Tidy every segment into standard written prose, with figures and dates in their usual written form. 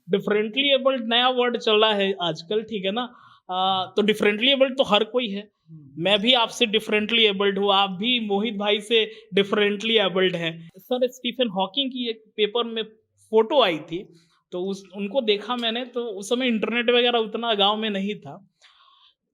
Differently abled नया word चल रहा है आजकल, ठीक है ना? तो डिफरेंटली एबल्ड तो हर कोई है। मैं भी आपसे डिफरेंटली एबल्ड हूँ, आप भी मोहित भाई से डिफरेंटली एबल्ड हैं। सर स्टीफन हॉकिंग की एक पेपर में फ़ोटो आई थी, तो उस उनको देखा मैंने, तो उस समय इंटरनेट वगैरह उतना गाँव में नहीं था।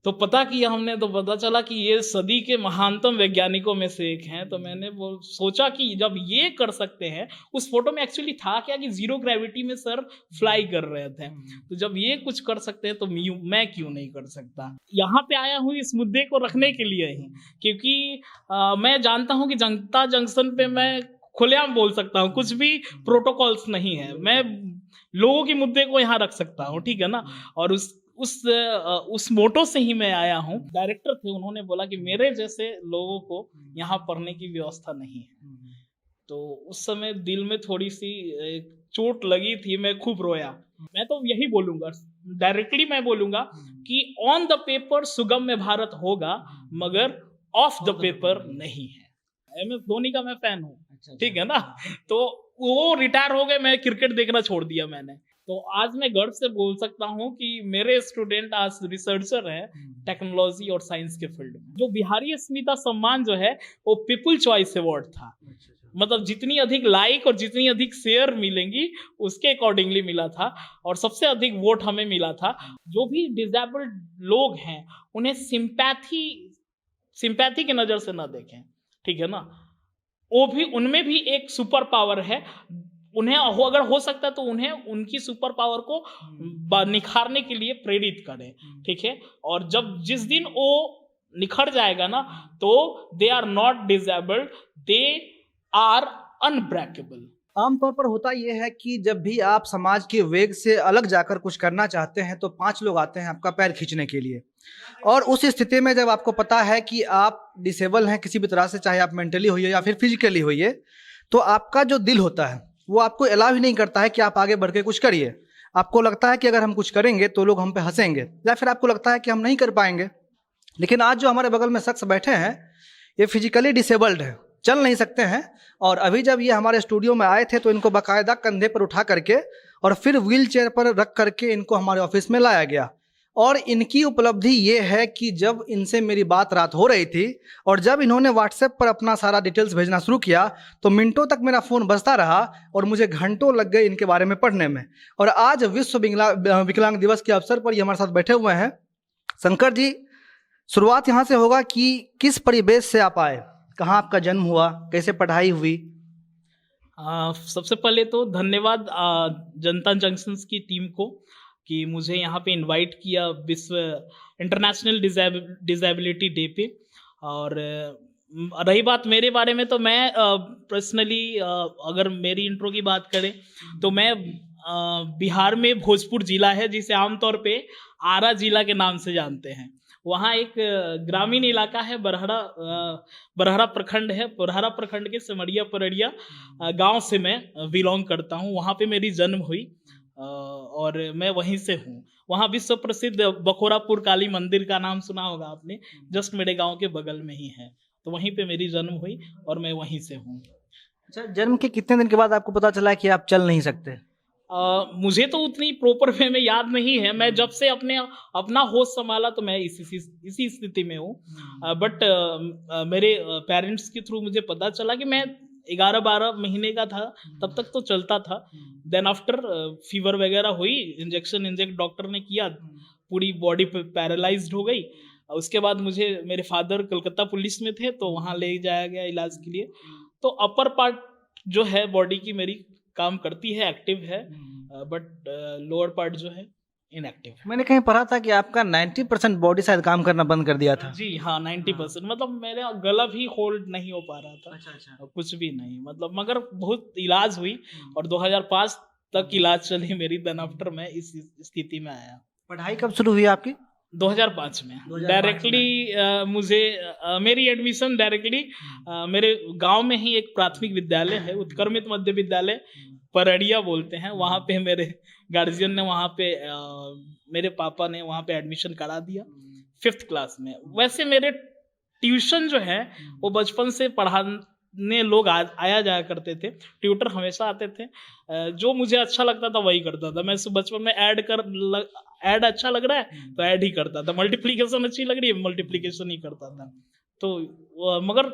तो पता किया हमने, तो पता चला कि ये सदी के महानतम वैज्ञानिकों में से एक हैं। तो मैंने वो सोचा कि जब ये कर सकते हैं, उस फोटो में एक्चुअली था क्या कि जीरो ग्रेविटी में सर फ्लाई कर रहे थे। तो जब ये कुछ कर सकते हैं तो मैं क्यों नहीं कर सकता? यहाँ पे आया हूँ इस मुद्दे को रखने के लिए ही, क्योंकि मैं जानता हूँ कि जनता जंक्शन पे मैं खुलेआम बोल सकता हूँ, कुछ भी प्रोटोकॉल्स नहीं है। मैं लोगों के मुद्दे को यहाँ रख सकता हूँ, ठीक है ना? और उस मोटो से ही मैं आया हूँ। डायरेक्टर थे, उन्होंने बोला कि मेरे जैसे लोगों को यहाँ पढ़ने की व्यवस्था नहीं है। तो उस समय दिल में थोड़ी-सी चोट लगी थी, मैं खूब रोया। मैं तो यही बोलूँगा, डायरेक्टली मैं बोलूँगा कि ऑन द पेपर सुगम्य भारत होगा, मगर ऑफ द पेपर नहीं है। एमएस धोनी का मैं फैन हूँ, ठीक है ना? तो वो रिटायर हो गए, मैं क्रिकेट देखना छोड़ दिया मैंने। तो आज मैं गर्व से बोल सकता हूँ कि मेरे स्टूडेंट आज रिसर्चर हैं टेक्नोलॉजी और साइंस के फील्ड में। जो बिहारी अस्मिता सम्मान जो है, वो पीपल चॉइस अवार्ड था। मतलब जितनी अधिक लाइक और जितनी अधिक शेयर मिलेंगी, उसके अकॉर्डिंगली मिला था, और सबसे अधिक वोट हमें मिला था। जो भी डिसेबल्ड लोग हैं, उन्हें सिंपैथी की नज़र से ना देखें, ठीक है ना? वो भी, उनमें भी एक सुपर पावर है। उन्हें अगर हो सकता है तो उन्हें उनकी सुपर पावर को निखारने के लिए प्रेरित करें, ठीक है? और जब जिस दिन वो निखर जाएगा ना, तो they are not disabled, they are unbreakable. आमतौर पर होता यह है कि जब भी आप समाज के वेग से अलग जाकर कुछ करना चाहते हैं तो 5 लोग आते हैं आपका पैर खींचने के लिए। और उस स्थिति में जब आपको पता है कि आप डिसेबल हैं किसी भी तरह से, चाहे आप मेंटली होइए या फिर फिजिकली होइए, तो आपका जो दिल होता है वो आपको अलाउ ही नहीं करता है कि आप आगे बढ़ के कुछ करिए। आपको लगता है कि अगर हम कुछ करेंगे तो लोग हम पे हंसेंगे, या फिर आपको लगता है कि हम नहीं कर पाएंगे। लेकिन आज जो हमारे बगल में शख्स बैठे हैं, ये फिजिकली डिसेबल्ड है, चल नहीं सकते हैं। और अभी जब ये हमारे स्टूडियो में आए थे तो इनको बाकायदा कंधे पर उठा करके और फिर व्हील चेयर पर रख करके इनको हमारे ऑफिस में लाया गया। और इनकी उपलब्धि ये है कि जब इनसे मेरी बात रात हो रही थी और जब इन्होंने व्हाट्सएप पर अपना सारा डिटेल्स भेजना शुरू किया तो मिनटों तक मेरा फ़ोन बजता रहा और मुझे घंटों लग गए इनके बारे में पढ़ने में। और आज विश्व विकलांग दिवस के अवसर पर ये हमारे साथ बैठे हुए हैं। शंकर जी, शुरुआत यहाँ से होगा कि किस परिवेश से आप आए, कहाँ आपका जन्म हुआ, कैसे पढ़ाई हुई? सबसे पहले तो धन्यवाद जनता जंक्शंस की टीम को कि मुझे यहाँ पे इनवाइट किया विश्व इंटरनेशनल डिसेबिलिटी डे पे। और रही बात मेरे बारे में, तो मैं पर्सनली अगर मेरी इंट्रो की बात करें तो मैं बिहार में भोजपुर जिला है जिसे आमतौर पे आरा जिला के नाम से जानते हैं। वहाँ एक ग्रामीण इलाका है, बरहरा प्रखंड है। बरहरा प्रखंड के सिमरिया परड़िया गांव से मैं बिलोंग करता हूँ। वहाँ पे मेरी जन्म हुई और मैं वहीं से हूँ। वहाँ विश्व प्रसिद्ध बखोरापुर काली मंदिर का नाम सुना होगा आपने, जस्ट मेरे गांव के बगल में ही है। तो वहीं पे मेरी जन्म हुई और मैं वहीं से हूँ। अच्छा, जन्म के कितने दिन के बाद आपको पता चला कि आप चल नहीं सकते? मुझे तो उतनी प्रॉपर वे में याद नहीं है। मैं जब से अपना होश संभाला तो मैं इसी स्थिति में हूँ। बट मेरे पेरेंट्स के थ्रू मुझे पता चला कि मैं 11-12 महीने का था, तब तक तो चलता था। देन आफ्टर फीवर वगैरह हुई, इंजेक्ट डॉक्टर ने किया, पूरी बॉडी पैरालाइज्ड हो गई। उसके बाद मुझे, मेरे फादर कलकत्ता पुलिस में थे तो वहाँ ले जाया गया इलाज के लिए। तो अपर पार्ट जो है बॉडी की मेरी काम करती है, एक्टिव है, बट लोअर पार्ट जो है इनएक्टिव है। मैंने कहीं पढ़ा था कि आपका 90% बॉडी शायद काम करना बंद कर दिया था। जी हाँ, 90%। मतलब मेरा गला भी होल्ड नहीं हो पा रहा था। अच्छा। और कुछ भी नहीं, मतलब मगर बहुत इलाज हुई और 2005 तक इलाज चली मेरी। देन आफ्टर मैं इस स्थिति में आया। पढ़ाई कब शुरू हुई आपकी? 2005 में 2005 डायरेक्टली मुझे मेरी एडमिशन डायरेक्टली मेरे गांव में ही एक प्राथमिक विद्यालय है, उत्क्रमित मध्य विद्यालय परड़िया बोलते हैं। वहाँ पे मेरे गार्जियन ने, वहाँ पे मेरे पापा ने वहाँ पे एडमिशन करा दिया 5th क्लास में। वैसे मेरे ट्यूशन जो है वो बचपन से ने लोग आया जाया करते थे, ट्यूटर हमेशा आते थे। जो मुझे अच्छा लगता था वही करता था। मैं बचपन में ऐड अच्छा लग रहा है तो ऐड ही करता था, मल्टीप्लिकेशन अच्छी लग रही है मल्टीप्लिकेशन ही करता था। तो मगर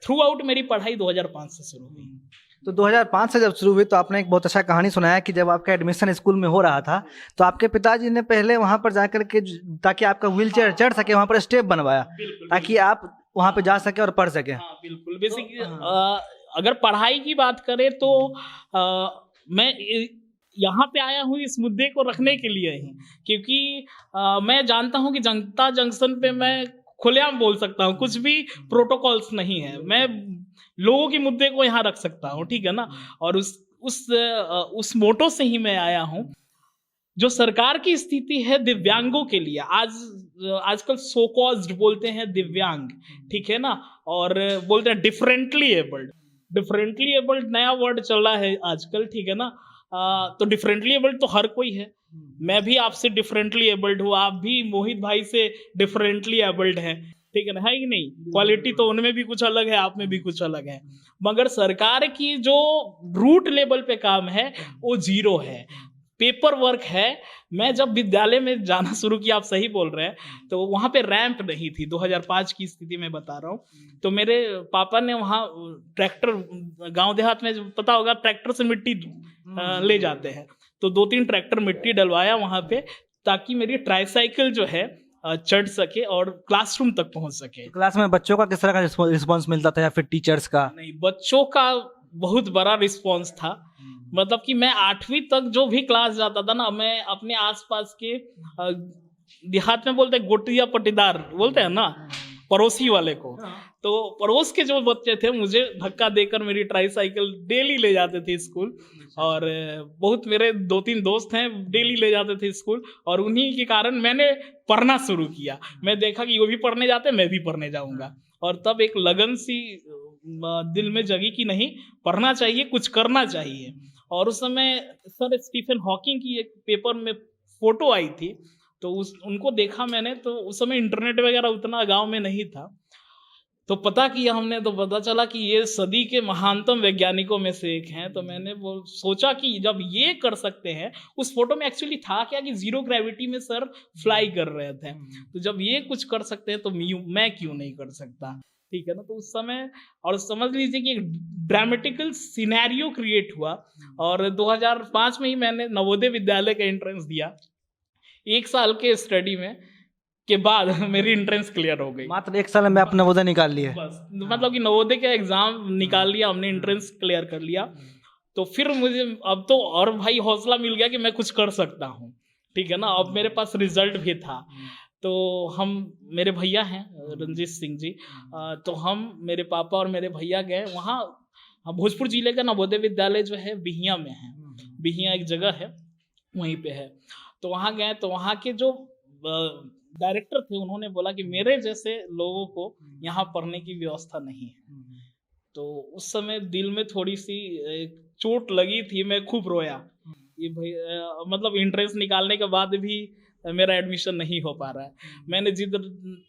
थ्रू आउट मेरी पढ़ाई 2005 से शुरू हुई। तो 2005 से जब शुरू हुई तो आपने एक बहुत अच्छा कहानी सुनाया कि जब आपका एडमिशन स्कूल में हो रहा था तो आपके पिताजी ने पहले वहाँ पर जाकर के ताकि आपका व्हील चेयर चढ़ सके वहाँ पर स्टेप बनवाया ताकि आप वहाँ पे जा सके और पढ़ सके। हाँ बिल्कुल। बेसिकली अगर पढ़ाई की बात करें तो मैं यहाँ पे आया हूँ इस मुद्दे को रखने के लिए ही, क्योंकि मैं जानता हूँ कि जनता जंक्शन पे मैं खुलेआम बोल सकता हूँ, कुछ भी प्रोटोकॉल्स नहीं है, मैं लोगों के मुद्दे को यहाँ रख सकता हूँ, ठीक है ना। और उस मोटो से ही मैं आया हूँ। जो सरकार की स्थिति है दिव्यांगों के लिए, आजकल सो कॉज्ड बोलते हैं दिव्यांग, ठीक है ना, और बोलते हैं डिफरेंटली एबल्ड नया वर्ड चल रहा है आजकल, ठीक है ना। तो डिफरेंटली एबल्ड तो हर कोई है, मैं भी आपसे डिफरेंटली एबल्ड हूँ, आप भी मोहित भाई से डिफरेंटली एबल्ड हैं, ठीक है ना, है कि नहीं। क्वालिटी तो उनमें भी कुछ अलग है, आप में भी कुछ अलग है, मगर सरकार की जो रूट लेवल पे काम है वो जीरो है, पेपर वर्क है। मैं जब विद्यालय में जाना शुरू किया, आप सही बोल रहे हैं, तो वहाँ पे रैंप नहीं थी, 2005 की स्थिति में बता रहा हूँ। तो मेरे पापा ने वहाँ ट्रैक्टर, गांव देहात में पता होगा ट्रैक्टर से मिट्टी ले जाते हैं, तो 2-3 ट्रैक्टर मिट्टी डलवाया वहाँ पे ताकि मेरी ट्राईसाइकिल जो है चढ़ सके और क्लासरूम तक पहुँच सके। क्लास में बच्चों का किस तरह का रिस्पॉन्स मिलता था या फिर टीचर्स का? नहीं, बच्चों का बहुत बड़ा रिस्पॉन्स था। मतलब कि मैं 8वीं तक जो भी क्लास जाता था ना, मैं अपने आसपास के देहात में बोलते हैं गोटिया पट्टीदार बोलते हैं ना, पड़ोसी वाले को, तो पड़ोस के जो बच्चे थे मुझे धक्का देकर मेरी ट्राईसाइकिल डेली ले जाते थे स्कूल। और बहुत मेरे 2-3 दोस्त हैं डेली ले जाते थे स्कूल, और उन्हीं के कारण मैंने पढ़ना शुरू किया। मैं देखा कि वो भी पढ़ने जाते, मैं भी पढ़ने जाऊंगा, और तब एक लगन सी दिल में जगी कि नहीं, पढ़ना चाहिए, कुछ करना चाहिए। और उस समय सर स्टीफन हॉकिंग की एक पेपर में फोटो आई थी, तो उनको देखा मैंने। तो उस समय इंटरनेट वगैरह उतना गांव में नहीं था, तो पता किया हमने, तो पता चला कि ये सदी के महानतम वैज्ञानिकों में से एक हैं। तो मैंने वो सोचा कि जब ये कर सकते हैं, उस फोटो में एक्चुअली था क्या कि जीरो ग्रेविटी में सर फ्लाई कर रहे थे, तो जब ये कुछ कर सकते हैं तो मैं क्यों नहीं कर सकता, ठीक है ना। तो उस समय, और समझ लीजिए कि एक ड्रामेटिकल सिनेरियो क्रिएट हुआ, और 2005 में ही मैंने नवोदय विद्यालय का एंट्रेंस दिया। 1 साल के स्टडी में के बाद मेरी एंट्रेंस क्लियर हो गई। मात्र 1 साल में आपने नवोदय निकाल लिया? बस, मतलब कि नवोदय का एग्जाम निकाल लिया हमने, एंट्रेंस क्लियर कर लिया। तो फिर मुझे अब तो और भाई हौसला मिल गया कि मैं कुछ कर सकता हूँ, ठीक है ना। अब मेरे पास रिजल्ट भी था, तो हम, मेरे भैया हैं रंजीत सिंह जी, तो हम, मेरे पापा और मेरे भैया गए वहाँ। भोजपुर जिले का नवोदय विद्यालय जो है बिहिया में है, बिहिया एक जगह है, वहीं पे है। तो वहाँ गए, तो वहाँ के जो डायरेक्टर थे उन्होंने बोला कि मेरे जैसे लोगों को यहाँ पढ़ने की व्यवस्था नहीं है। तो उस समय दिल में थोड़ी सी चोट लगी थी, मैं खूब रोया। ये भाई मतलब एंट्रेंस निकालने के बाद भी मेरा एडमिशन नहीं हो पा रहा है। मैंने जिद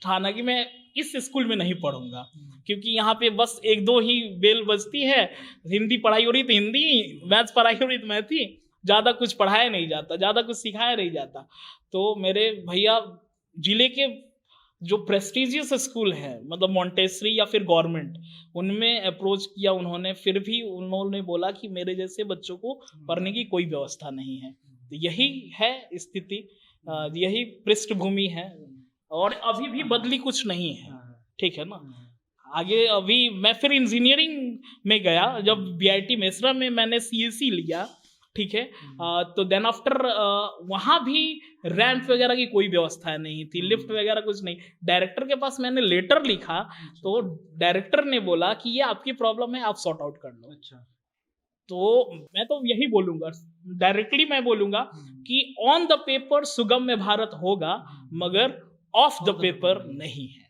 ठाना कि मैं इस स्कूल में नहीं पढ़ूंगा, क्योंकि यहाँ पे बस 1-2 ही बेल बजती है, हिंदी पढ़ाई हो रही तो हिंदी, मैथ्स पढ़ाई हो रही तो मैथ ही, ज़्यादा कुछ पढ़ाया नहीं जाता, ज़्यादा कुछ सिखाया नहीं जाता। तो मेरे भैया जिले के जो प्रेस्टिजियस स्कूल है, मतलब मॉन्टेसरी या फिर गवर्नमेंट, उनमें अप्रोच किया उन्होंने, फिर भी उन्होंने बोला कि मेरे जैसे बच्चों को पढ़ने की कोई व्यवस्था नहीं है। तो यही है स्थिति, यही पृष्ठभूमि है, और अभी भी बदली कुछ नहीं है, ठीक है ना। आगे अभी मैं फिर इंजीनियरिंग में गया, जब बीआईटी मेसरा में मैंने सीएससी लिया, ठीक है। तो देन आफ्टर वहाँ भी रैंप वगैरह की कोई व्यवस्था नहीं थी, लिफ्ट वगैरह कुछ नहीं। डायरेक्टर के पास मैंने लेटर लिखा, तो डायरेक्टर ने बोला कि ये आपकी प्रॉब्लम है, आप सॉर्ट आउट कर लो। अच्छा, तो मैं तो यही बोलूंगा, डायरेक्टली मैं बोलूंगा कि ऑन द पेपर सुगम्य भारत होगा, मगर ऑफ द पेपर नहीं है।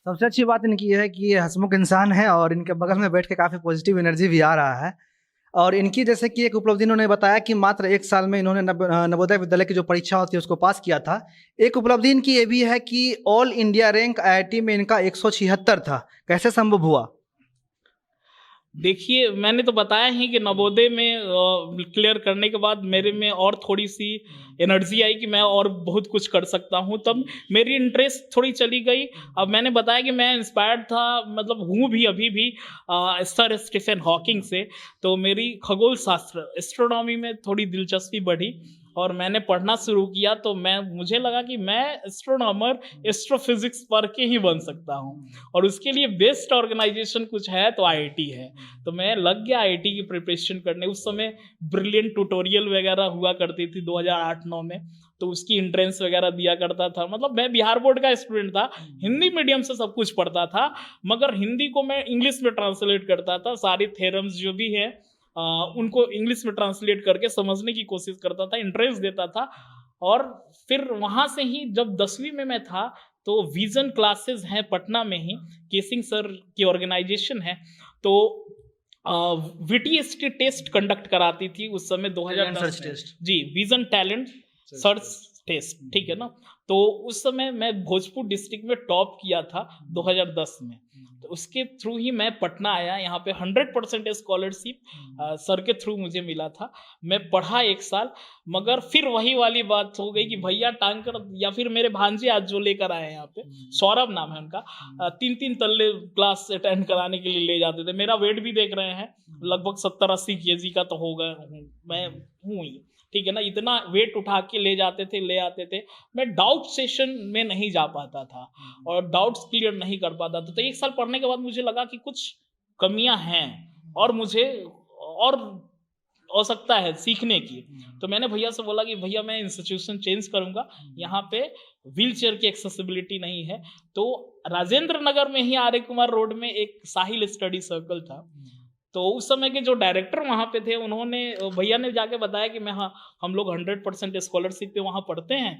सबसे अच्छी बात इनकी है कि ये हंसमुख इंसान है, और इनके बगल में बैठ के काफ़ी पॉजिटिव एनर्जी भी आ रहा है। और इनकी जैसे कि एक उपलब्धि इन्होंने बताया कि मात्र 1 साल में इन्होंने नवोदय विद्यालय की जो परीक्षा होती है उसको पास किया था। एक उपलब्धि इनकी ये भी है कि ऑल इंडिया रैंक आईआईटी में इनका 176 था। कैसे संभव हुआ? देखिए, मैंने तो बताया ही कि नवोदय में क्लियर करने के बाद मेरे में और थोड़ी-सी एनर्जी आई कि मैं और बहुत कुछ कर सकता हूँ। तब मेरी इंटरेस्ट थोड़ी चली गई। अब मैंने बताया कि मैं इंस्पायर्ड था, मतलब हूँ भी अभी भी सर स्टीफन हॉकिंग से। तो मेरी खगोल शास्त्र एस्ट्रोनॉमी में थोड़ी दिलचस्पी बढ़ी और मैंने पढ़ना शुरू किया। तो मुझे लगा कि मैं एस्ट्रोनॉमर एस्ट्रोफिजिक्स पढ़ के ही बन सकता हूँ और उसके लिए बेस्ट ऑर्गेनाइजेशन कुछ है तो आईआईटी है। तो मैं लग गया आईआईटी की प्रिपरेशन करने। उस समय ब्रिलियंट ट्यूटोरियल वगैरह हुआ करती थी 2008-9 में, तो उसकी एंट्रेंस वगैरह दिया करता था। मतलब मैं बिहार बोर्ड का स्टूडेंट था, हिंदी मीडियम से सब कुछ पढ़ता था, मगर हिंदी को मैं इंग्लिश में ट्रांसलेट करता था। सारी थ्योरम्स जो भी है उनको इंग्लिश में ट्रांसलेट करके समझने की कोशिश करता था, इंटरेस्ट देता था। और फिर वहाँ से ही जब 10वीं में मैं था तो विजन क्लासेस हैं पटना में ही, केसिंग सर की ऑर्गेनाइजेशन है, तो वीटीएसटी टेस्ट कंडक्ट कराती थी उस समय 2010 में। जी, विजन टैलेंट सर्च टेस्ट, ठीक है ना। तो उस समय मैं भोजपुर डिस्ट्रिक्ट में टॉप किया था 2010 में। तो उसके थ्रू ही मैं पटना आया। यहाँ पे 100% स्कॉलरशिप सर के थ्रू मुझे मिला था। मैं पढ़ा 1 साल, मगर फिर वही वाली बात हो गई कि भैया टांग कर, या फिर मेरे भांजे आज जो लेकर आए हैं यहाँ पे, सौरभ नाम है उनका, 3-3 तल्ले क्लास अटेंड कराने के लिए ले जाते थे। मेरा वेट भी देख रहे हैं, लगभग 70-80 kg का तो हो गया हूँ मैं, हूँ ही, ठीक है ना। इतना वेट उठा के ले जाते थे, ले आते थे। मैं डाउट सेशन में नहीं जा पाता था और डाउट्स क्लियर नहीं कर पाता था। तो 1 साल पढ़ने के बाद मुझे लगा कि कुछ कमियां हैं और मुझे और आवश्यकता है सीखने की। तो मैंने भैया से बोला कि भैया मैं इंस्टीट्यूशन चेंज करूंगा, यहाँ पे व्हील चेयर की एक्सेसिबिलिटी नहीं है। तो राजेंद्र नगर में ही आर्य कुमार रोड में एक साहिल स्टडी सर्कल था। तो उस समय के जो डायरेक्टर वहाँ पे थे, उन्होंने, भैया ने जाके बताया कि हम लोग 100% स्कॉलरशिप पे वहाँ पढ़ते हैं,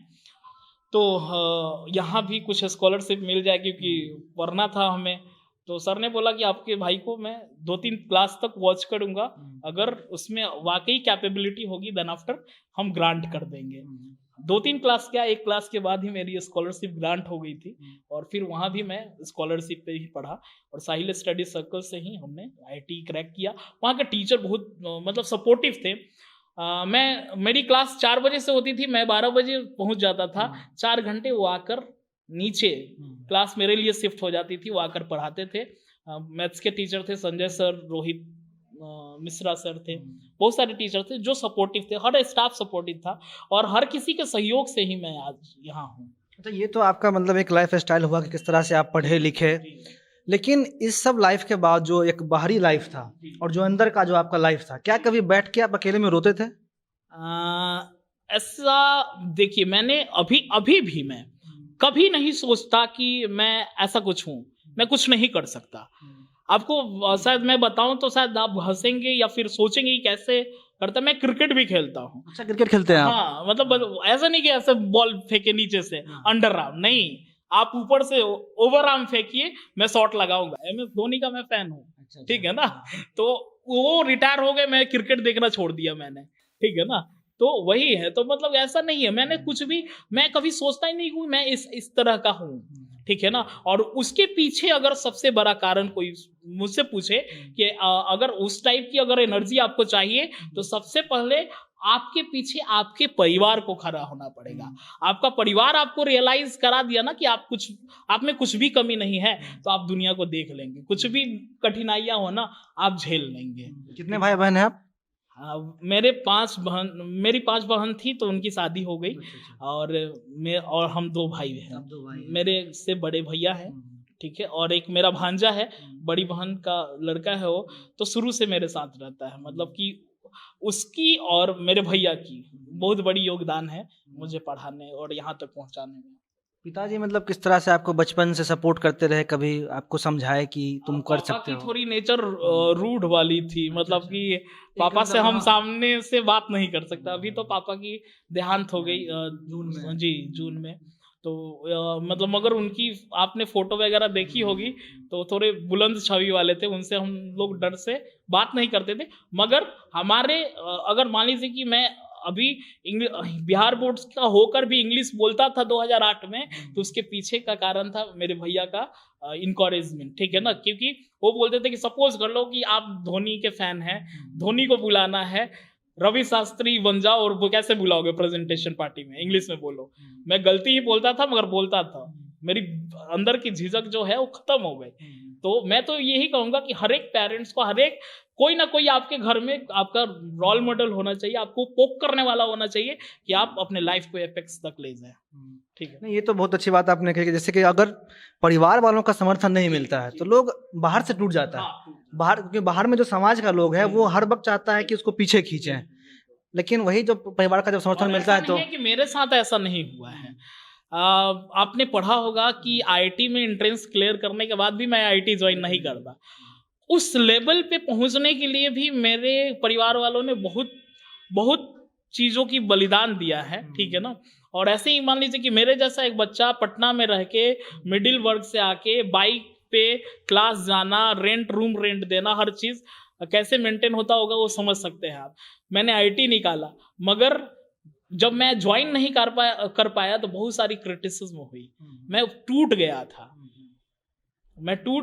तो यहाँ भी कुछ स्कॉलरशिप मिल जाए, क्योंकि पढ़ना था हमें। तो सर ने बोला कि आपके भाई को मैं 2-3 क्लास तक वॉच करूँगा, अगर उसमें वाकई कैपेबिलिटी होगी देन आफ्टर हम ग्रांट कर देंगे। 2-3 क्लास क्या, 1 क्लास के बाद ही मेरी स्कॉलरशिप ग्रांट हो गई थी और फिर वहाँ भी मैं स्कॉलरशिप पे ही पढ़ा और साहिल स्टडी सर्कल से ही हमने आईआईटी क्रैक किया। वहाँ के टीचर बहुत मतलब सपोर्टिव थे। मेरी क्लास 4 बजे से होती थी, मैं 12 बजे पहुँच जाता था। 4 घंटे वो आकर नीचे क्लास मेरे लिए शिफ्ट हो जाती थी, वो आकर पढ़ाते थे। मैथ्स के टीचर थे संजय सर, रोहित मिश्रा सर थे, बहुत सारे टीचर थे जो सपोर्टिव थे, हर स्टाफ सपोर्टिव था और हर किसी के सहयोग से ही मैं आज यहाँ हूँ। तो ये तो आपका मतलब एक लाइफ स्टाइल हुआ कि किस तरह से आप पढ़े लिखे, लेकिन इस सब लाइफ के बाद जो एक बाहरी लाइफ था और जो अंदर का जो आपका लाइफ था, क्या कभी बैठ के आप अकेले में रोते थे? ऐसा देखिए, मैंने अभी भी मैं कभी नहीं सोचता कि मैं ऐसा कुछ हूँ, मैं कुछ नहीं कर सकता। आपको शायद मैं बताऊं तो शायद आप हंसेंगे या फिर सोचेंगे कैसे करता। मैं क्रिकेट भी खेलता हूँ। अच्छा, क्रिकेट खेलते हैं आप? हाँ, मतलब ऐसा नहीं कि ऐसे बॉल फेंके नीचे से अंडर आर्म, नहीं, आप ऊपर से ओवर आर्म फेंकिए, मैं शॉट लगाऊंगा। MS धोनी का मैं फैन हूँ, ठीक है ना। तो वो रिटायर हो गए, मैं क्रिकेट देखना छोड़ दिया मैंने, ठीक है ना। तो वही है, तो मतलब ऐसा नहीं है, मैंने कुछ भी, मैं कभी सोचता ही नहीं कि मैं इस तरह का हूँ, ठीक है ना। और उसके पीछे अगर सबसे बड़ा कारण कोई मुझसे पूछे कि अगर उस टाइप की अगर एनर्जी आपको चाहिए, तो सबसे पहले आपके पीछे आपके परिवार को खड़ा होना पड़ेगा। आपका परिवार आपको रियलाइज करा दिया ना कि आप में कुछ भी कमी नहीं है, तो आप दुनिया को देख लेंगे। कुछ भी कठिनाइयां हो ना, आप झेल लेंगे। कितने भाई बहन हैं आप? मेरी 5 बहन थी, तो उनकी शादी हो गई और हम 2 भाई हैं। मेरे से बड़े भैया हैं, ठीक है, और एक मेरा भांजा है, बड़ी बहन का लड़का है। वो तो शुरू से मेरे साथ रहता है, मतलब कि उसकी और मेरे भैया की बहुत बड़ी योगदान है मुझे पढ़ाने और यहाँ तक पहुँचाने में। पिताजी मतलब किस तरह से आपको बचपन से सपोर्ट करते रहे, कभी आपको समझाए कि तुम कर सकते हो? थोड़ी नेचर रूड वाली थी, मतलब कि पापा से हम सामने से बात नहीं कर सकता। अभी तो पापा की देहांत हो गई जून में। तो मतलब मगर उनकी आपने फोटो वगैरह देखी होगी, तो थोड़े बुलंद छवि वाले थे, उनसे हम लोग डर से बात नहीं करते थे। मगर हमारे अगर मान लीजिए कि मैं अभी बिहार बोर्ड का होकर भी इंग्लिश बोलता था 2008 में, तो उसके पीछे का कारण था मेरे भैया का इनकरेजमेंट, ठीक है ना। क्योंकि वो बोलते थे कि सपोज कर लो कि आप धोनी के फैन हैं, धोनी को बुलाना है, रवि शास्त्री बन जाओ, और वो कैसे बुलाओगे प्रेजेंटेशन पार्टी में, इंग्लिश में बोलो। मैं गलती ही बोलता था मगर बोलता था, मेरी अंदर की झिझक जो है वो खत्म हो गई। तो मैं तो यही कहूंगा कि हर एक पेरेंट्स को, हर एक कोई ना कोई आपके घर में आपका रोल मॉडल होना चाहिए, आपको पोक करने वाला होना चाहिए कि आप अपने लाइफ को एपेक्स तक ले जाएं। ठीक है। नहीं, ये तो बहुत अच्छी बात आपने कही कि जैसे कि अगर परिवार वालों का समर्थन नहीं मिलता है तो लोग बाहर से टूट जाता है। हाँ, बाहर, क्योंकि बाहर में जो समाज का लोग है वो हर वक्त चाहता है कि उसको पीछे खींचे, लेकिन वही जो परिवार का जब समर्थन और मिलता ऐसा है तो नहीं है कि मेरे साथ ऐसा नहीं हुआ है। आपने पढ़ा होगा कि आईआईटी में एंट्रेंस क्लियर करने के बाद भी मैं आईआईटी ज्वाइन नहीं करता। उस लेवल पे पहुंचने के लिए भी मेरे परिवार वालों ने बहुत बहुत चीज़ों की बलिदान दिया है, ठीक है ना। और ऐसे ही मान लीजिए कि मेरे जैसा एक बच्चा पटना में रह के मिडिल वर्ग से आके बाइक पे क्लास जाना, रेंट, रूम रेंट देना, हर चीज़ कैसे मेंटेन होता होगा वो समझ सकते हैं आप। मैंने आईआईटी निकाला, मगर जब मैं ज्वाइन नहीं कर पाया तो बहुत सारी क्रिटिसिज्म हुई। मैं टूट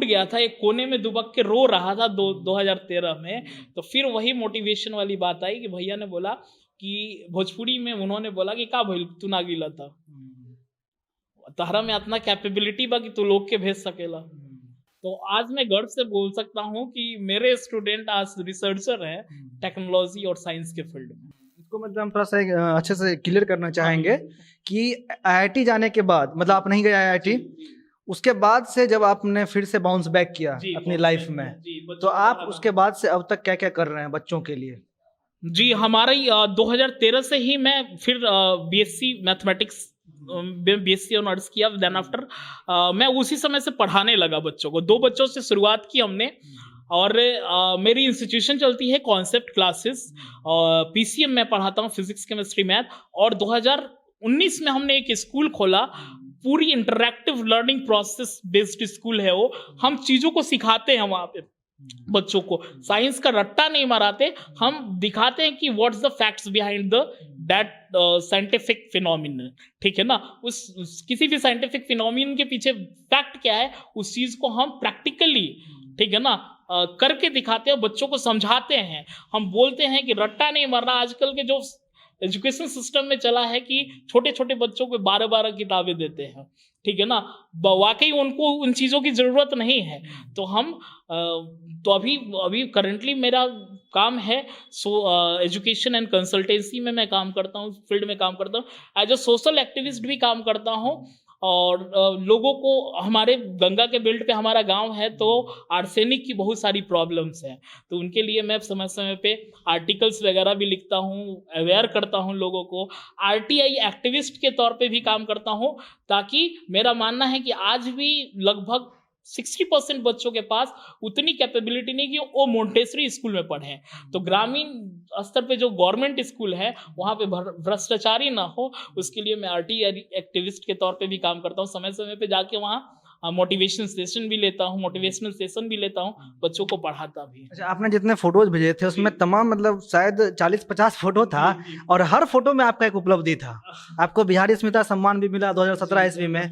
गया था, एक कोने में दुबक के रो रहा था 2013 में। तो फिर वही मोटिवेशन वाली बात आई कि भैया ने बोला कि भोजपुरी में उन्होंने बोला कि का भइल तू ना गिला था, तहरा में इतना कैपेबिलिटी बा कि तू लोग के भेज सकेला। तो आज मैं गर्व से बोल सकता हूँ कि मेरे स्टूडेंट आज रिसर्चर हैं टेक्नोलॉजी और साइंस के फील्ड में। इसको मतलब हम थोड़ा सा अच्छे से क्लियर करना चाहेंगे कि आईआईटी जाने के बाद, मतलब आप नहीं गए आईआईटी, उसके बाद से जब आपने फिर से बाउंस बैक किया अपनी लाइफ में, तो आप उसके बाद से अब तक क्या क्या कर रहे हैं बच्चों के लिए? जी, हमारा 2013 से ही मैं फिर बीएससी मैथमेटिक्स, बीएससी ऑनर्स किया। देन आफ्टर मैं उसी समय से पढ़ाने लगा बच्चों को। 2 बच्चों से शुरुआत की हमने, और मेरी इंस्टीट्यूशन चलती है कॉन्सेप्ट क्लासेस, पीसीएम में पढ़ाता हूँ, फिजिक्स केमिस्ट्री मैथ। और 2019 में हमने एक स्कूल खोला, पूरी interactive learning process based school है वो। हम चीज़ों को सिखाते हैं वहाँ पे बच्चों को, साइंस का रट्टा नहीं मारते, हम दिखाते हैं कि what's the facts behind the that scientific phenomenon, ठीक है ना। उस किसी भी साइंटिफिक फिनोमिनन के पीछे फैक्ट क्या है, उस चीज को हम प्रैक्टिकली, ठीक है ना, करके दिखाते हैं, बच्चों को समझाते हैं। हम बोलते हैं कि रट्टा नहीं मारना। आजकल के जो एजुकेशन सिस्टम में चला है कि छोटे छोटे बच्चों को 12-12 किताबें देते हैं, ठीक है ना, वाकई उनको उन चीज़ों की ज़रूरत नहीं है। तो हम तो अभी करंटली मेरा काम है एजुकेशन एंड कंसल्टेंसी में मैं काम करता हूँ, फील्ड में काम करता हूँ, एज अ सोशल एक्टिविस्ट भी काम करता हूँ। और लोगों को, हमारे गंगा के बेल्ट पे हमारा गांव है, तो आर्सेनिक की बहुत सारी प्रॉब्लम्स हैं, तो उनके लिए मैं समय समय पे आर्टिकल्स वगैरह भी लिखता हूँ, अवेयर करता हूँ लोगों को। आरटीआई एक्टिविस्ट के तौर पे भी काम करता हूँ, ताकि मेरा मानना है कि आज भी लगभग 60% बच्चों के पास उतनी कैपेबिलिटी नहीं कि वो मोंटेसरी स्कूल में पढ़ें। तो ग्रामीण स्तर पे जो गवर्नमेंट स्कूल है वहाँ पे भ्रष्टाचारी ना हो, उसके लिए मैं आरटीआई एक्टिविस्ट के तौर पे भी काम करता हूँ। समय समय पे जाके वहाँ मोटिवेशन सेशन भी लेता हूँ, मोटिवेशनल सेशन भी लेता हूँ, बच्चों को पढ़ाता भी। अच्छा, आपने जितने फोटोज भेजे थे उसमें तमाम, मतलब शायद 40-50 फोटो था, और हर फोटो में आपका एक उपलब्धि था। आपको बिहारी स्मिता सम्मान भी मिला 2017 ईस्वी में।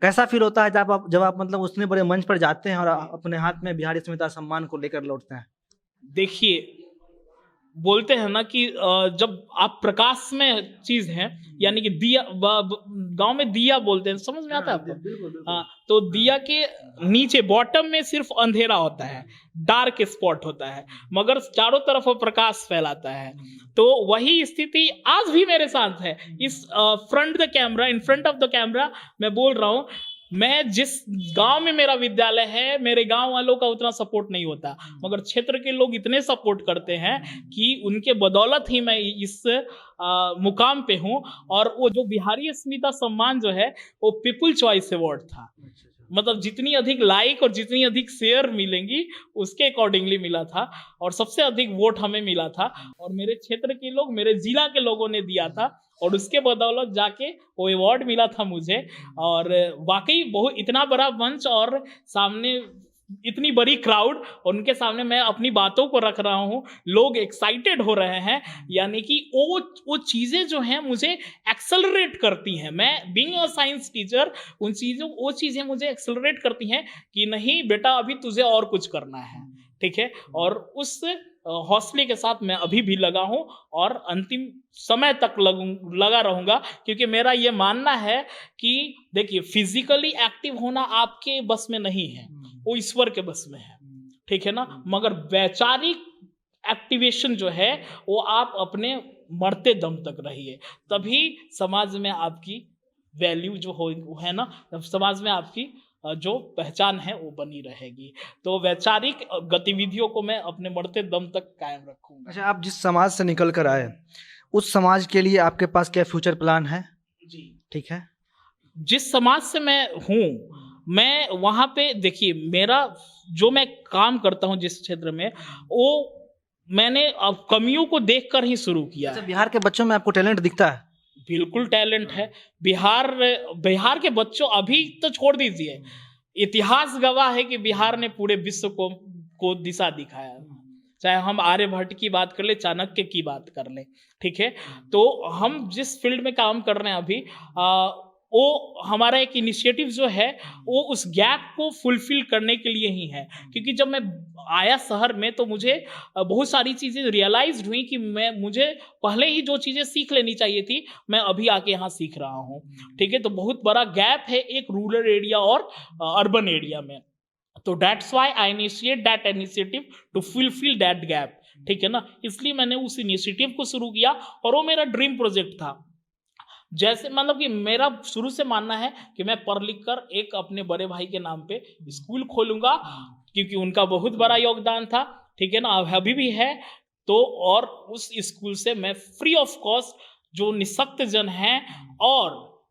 कैसा फील होता है जब आप मतलब उतने बड़े मंच पर जाते हैं और अपने हाथ में बिहारी स्मिता सम्मान को लेकर लौटते हैं? देखिए, बोलते हैं ना कि जब आप प्रकाश में चीज है, यानी कि दिया, गांव में दिया बोलते हैं, समझ में आता है आपको? हाँ, तो दिया के नीचे बॉटम में सिर्फ अंधेरा होता है, डार्क स्पॉट होता है, मगर चारों तरफ वो प्रकाश फैलाता है। तो वही स्थिति आज भी मेरे साथ है। इस front the camera, in front of the camera मैं बोल रहा हूँ। मैं जिस गांव में मेरा विद्यालय है, मेरे गांव वालों का उतना सपोर्ट नहीं होता, मगर क्षेत्र के लोग इतने सपोर्ट करते हैं कि उनके बदौलत ही मैं इस मुकाम पे हूँ। और वो जो बिहारी स्मिता सम्मान जो है वो पीपुल चॉइस अवार्ड था, मतलब जितनी अधिक लाइक और जितनी अधिक शेयर मिलेंगी उसके अकॉर्डिंगली मिला था, और सबसे अधिक वोट हमें मिला था, और मेरे क्षेत्र के लोग, मेरे जिला के लोगों ने दिया था, और उसके बदौलत जाके वो अवार्ड मिला था मुझे। और वाकई बहुत इतना बड़ा मंच और सामने इतनी बड़ी क्राउड, उनके सामने मैं अपनी बातों को रख रहा हूँ, लोग एक्साइटेड हो रहे हैं, यानी कि वो चीज़ें जो हैं मुझे एक्सेलरेट करती हैं। मैं बीइंग अ साइंस टीचर, वो चीज़ें मुझे एक्सेलरेट करती हैं कि नहीं बेटा, अभी तुझे और कुछ करना है, ठीक है। और उस हौसले के साथ मैं अभी भी लगा हूँ और अंतिम समय तक लगा रहूँगा, क्योंकि मेरा ये मानना है कि देखिए, फिजिकली एक्टिव होना आपके बस में नहीं है, वो ईश्वर के बस में है, ठीक है ना। मगर वैचारिक एक्टिवेशन जो है वो आप अपने मरते दम तक रहिए, तभी समाज में आपकी वैल्यू जो हो है ना, समाज में आपकी जो पहचान है वो बनी रहेगी। तो वैचारिक गतिविधियों को मैं अपने मरते दम तक कायम रखूंगा। अच्छा, आप जिस समाज से निकल कर आए, उस समाज के लिए आपके पास क्या फ्यूचर प्लान है? जी, ठीक है। जिस समाज से मैं हूँ, मैं वहाँ पे देखिए, मेरा जो मैं काम करता हूँ जिस क्षेत्र में, वो मैंने अब कमियों को देखकर ही शुरू किया अच्छा, है। बिहार के बच्चों में आपको टैलेंट दिखता है? बिल्कुल टैलेंट है। बिहार के बच्चों, अभी तो छोड़ दीजिए, इतिहास गवाह है कि बिहार ने पूरे विश्व को दिशा दिखाया। चाहे हम आर्यभट्ट की बात कर ले, चाणक्य की बात कर ले, ठीक है। तो हम जिस फील्ड में काम कर रहे हैं अभी, वो हमारा एक इनिशिएटिव जो है वो उस गैप को फुलफिल करने के लिए ही है। क्योंकि जब मैं आया शहर में तो मुझे बहुत सारी चीज़ें रियलाइज हुई कि मुझे पहले ही जो चीज़ें सीख लेनी चाहिए थी, मैं अभी आके यहाँ सीख रहा हूँ, ठीक है। तो बहुत बड़ा गैप है एक रूरल एरिया और अर्बन एरिया में। तो that's why I initiate that initiative to fulfil that gap, ठीक है ना। इसलिए मैंने उस इनिशिएटिव को शुरू किया और वो मेरा ड्रीम प्रोजेक्ट था। जैसे मतलब कि मेरा शुरू से मानना है कि मैं पढ़ लिख कर एक अपने बड़े भाई के नाम पे स्कूल खोलूंगा, क्योंकि उनका बहुत बड़ा योगदान था, ठीक है ना, अभी भी है। तो और उस स्कूल से मैं फ्री ऑफ कॉस्ट जो निःशक्त जन हैं और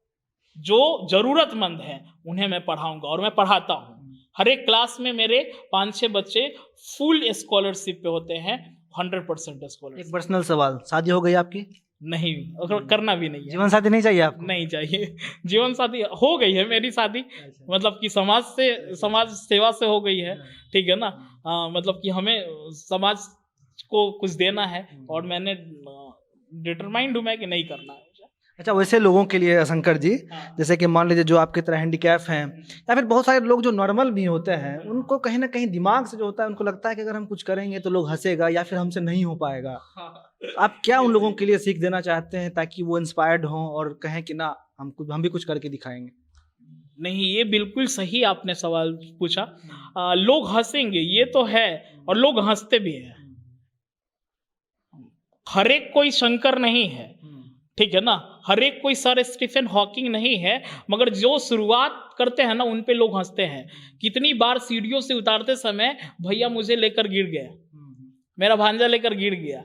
जो जरूरतमंद हैं उन्हें मैं पढ़ाऊंगा, और मैं पढ़ाता हूँ। हर एक क्लास में मेरे 5-6 बच्चे फुल स्कॉलरशिप पे होते हैं, 100% स्कॉलरशिप। एक पर्सनल सवाल, शादी हो गई आपकी? नहीं, और करना भी नहीं है। जीवन साथी नहीं चाहिए आपको? नहीं चाहिए। जीवन साथी हो गई है मेरी शादी, मतलब कि समाज सेवा से हो गई है, ठीक है ना। मतलब कि हमें समाज को कुछ देना है और मैंने डिटरमाइंड हूं मैं कि नहीं करना है। अच्छा, वैसे लोगों के लिए शंकर जी, हाँ। जैसे कि मान लीजिए जो आपकी तरह हैंडीकैप हैं, या फिर बहुत सारे लोग जो नॉर्मल भी होते हैं, उनको कहीं ना कहीं दिमाग से जो होता है, उनको लगता है कि अगर हम कुछ करेंगे तो लोग हंसेगा या फिर हमसे नहीं हो पाएगा। आप क्या उन लोगों के लिए सीख देना चाहते हैं ताकि वो इंस्पायर्ड हों और कहें कि ना, हम भी कुछ करके दिखाएंगे? नहीं, ये बिल्कुल सही आपने सवाल पूछा। लोग हंसेंगे ये तो है, और लोग हंसते भी हैं। हर एक कोई शंकर नहीं है, ठीक है ना, हर एक कोई सर स्टीफन हॉकिंग नहीं है, मगर जो शुरुआत करते हैं ना उन पे लोग हंसते हैं। कितनी बार सीढ़ियों से उतारते समय भैया मुझे लेकर गिर गया, मेरा भांजा लेकर गिर गया,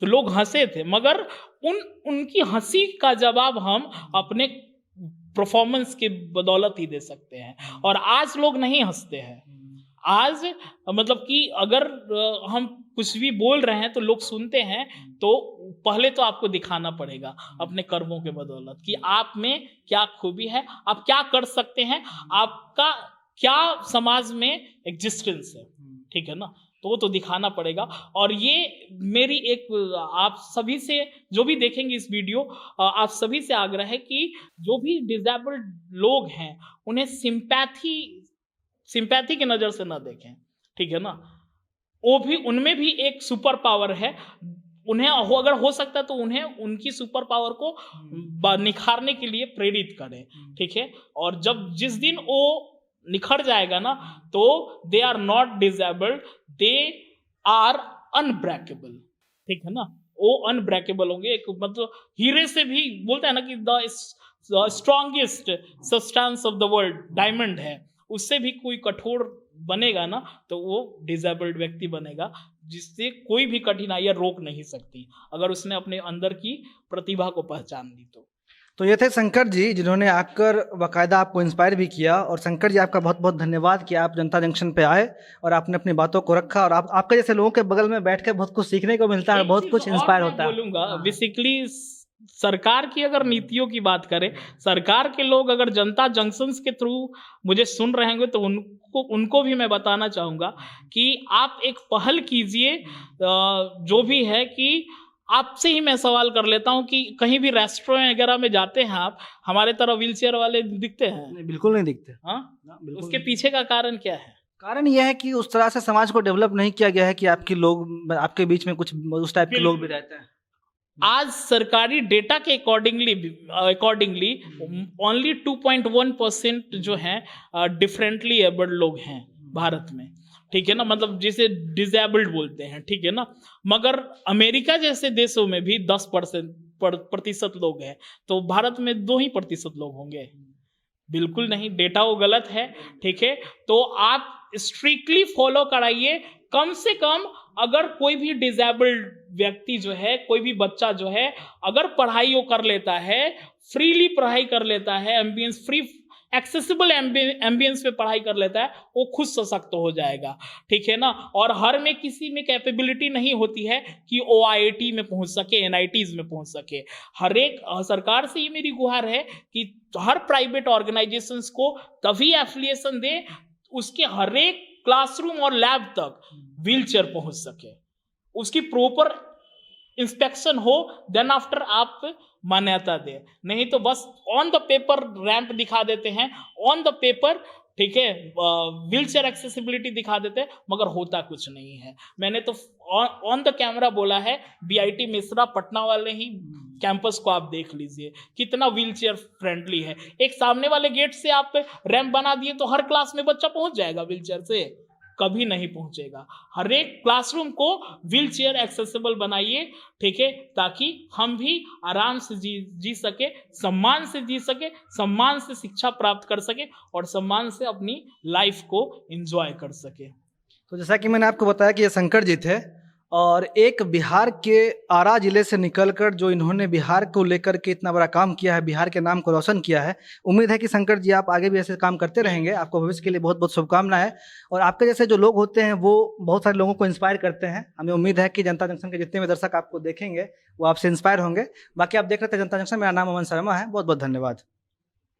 तो लोग हंसे थे, मगर उनकी हंसी का जवाब हम अपने परफॉर्मेंस के बदौलत ही दे सकते हैं। और आज लोग नहीं हंसते हैं। आज मतलब कि अगर हम कुछ भी बोल रहे हैं तो लोग सुनते हैं, तो पहले तो आपको दिखाना पड़ेगा अपने कर्मों के बदौलत कि आप में क्या खूबी है, आप क्या कर सकते हैं, आपका क्या समाज में एग्जिस्टेंस है, ठीक है ना। तो वो तो दिखाना पड़ेगा। और ये मेरी एक आप सभी से, जो भी देखेंगे इस वीडियो, आप सभी से आग्रह है कि जो भी डिसेबल्ड लोग हैं उन्हें सिंपैथी की नज़र से ना देखें, ठीक है ना। वो भी, उनमें भी एक सुपर पावर है, उन्हें अगर हो सकता है तो उन्हें उनकी सुपर पावर को निखारने के लिए प्रेरित करें, ठीक है। और जिस दिन वो निखर जाएगा ना, तो they are not disabled, they are unbreakable, ठीक है ना। वो अनब्रेकेबल होंगे। एक मतलब हीरे से भी बोलते हैं ना कि the strongest substance of the world diamond है, उससे भी कोई कठोर बनेगा ना तो वो डिसेबल्ड व्यक्ति बनेगा, जिससे कोई भी कठिनाइयां रोक नहीं सकती अगर उसने अपने अंदर की प्रतिभा को पहचान ली। तो ये थे शंकर जी, जिन्होंने आकर बाकायदा आपको इंस्पायर भी किया। और शंकर जी, आपका बहुत बहुत धन्यवाद कि आप जनता जंक्शन पे आए और आपने अपनी बातों को रखा, और आपके जैसे लोगों के बगल में बैठ के बहुत कुछ सीखने को मिलता है, बहुत कुछ इंस्पायर होता है। बोलूंगा बेसिकली सरकार की अगर नीतियों की बात करें, सरकार के लोग अगर जनता जंक्शंस के थ्रू मुझे सुन रहे होंगे तो उनको भी मैं बताना चाहूँगा कि आप एक पहल कीजिए, जो भी है कि आपसे ही मैं सवाल कर लेता हूँ कि कहीं भी रेस्टोरेंट वगैरह में जाते हैं आप, हमारे तरह व्हीलचेयर वाले दिखते हैं? नहीं, बिल्कुल नहीं दिखते। हाँ? बिल्कुल उसके नहीं। पीछे का कारण क्या है? कारण यह है कि उस तरह से समाज को डेवलप नहीं किया गया है कि आपके बीच में कुछ उस टाइप के लोग भी रहते हैं। आज सरकारी डेटा के अकॉर्डिंगली ओनली 2.1% जो हैं डिफरेंटली एबल्ड लोग हैं भारत में, ठीक है ना, मतलब जिसे डिसेबल्ड बोलते हैं, ठीक है ना। मगर अमेरिका जैसे देशों में भी 10% लोग हैं, तो भारत में 2% लोग होंगे? बिल्कुल नहीं, डेटा वो गलत है, ठीक है। तो आप स्ट्रिक्टली फॉलो कराइए। कम से कम अगर कोई भी डिसेबल्ड व्यक्ति जो है, कोई भी बच्चा जो है, अगर पढ़ाई वो कर लेता है, फ्रीली पढ़ाई कर लेता है, एम्बियंस फ्री एक्सेसिबल एम्बियंस पे पढ़ाई कर लेता है, वो खुद सशक्त हो जाएगा, ठीक है ना। और हर में किसी में कैपेबिलिटी नहीं होती है कि वो IIT में पहुंच सके, NITs में पहुंच सके। हर एक सरकार से ये मेरी गुहार है कि हर प्राइवेट ऑर्गेनाइजेशंस को तभी एफिलिएशन दे, उसके हर एक क्लासरूम और लैब तक व्हीलचेयर पहुंच सके, उसकी प्रॉपर इंस्पेक्शन हो, देन आफ्टर आप मान्यता दे। नहीं तो बस ऑन द पेपर रैंप दिखा देते हैं, ऑन द पेपर, ठीक है, व्हीलचेयर एक्सेसिबिलिटी दिखा देते हैं, मगर होता कुछ नहीं है। मैंने तो ऑन द कैमरा बोला है, BIT मिश्रा पटना वाले ही कैंपस को आप देख लीजिए कितना व्हीलचेयर फ्रेंडली है। एक सामने वाले गेट से आप रैंप बना दिए तो हर क्लास में बच्चा पहुंच जाएगा व्हीलचेयर से? कभी नहीं पहुंचेगा। हर एक क्लासरूम को व्हीलचेयर एक्सेसिबल बनाइए, ठीक है, ताकि हम भी आराम से जी सके, सम्मान से जी सके, सम्मान से शिक्षा प्राप्त कर सके और सम्मान से अपनी लाइफ को एंजॉय कर सके। तो जैसा कि मैंने आपको बताया कि ये शंकर जी थे और एक बिहार के आरा जिले से निकलकर जो इन्होंने बिहार को लेकर के इतना बड़ा काम किया है, बिहार के नाम को रोशन किया है। उम्मीद है कि शंकर जी आप आगे भी ऐसे काम करते रहेंगे। आपको भविष्य के लिए बहुत बहुत शुभकामनाएं। और आपके जैसे जो लोग होते हैं वो बहुत सारे लोगों को इंस्पायर करते हैं। हमें उम्मीद है कि जनता जंक्शन के जितने भी दर्शक आपको देखेंगे वो आपसे इंस्पायर होंगे। बाकी आप देख रहे थे जनता जंक्शन। मेरा नाम अमन शर्मा है। बहुत बहुत धन्यवाद।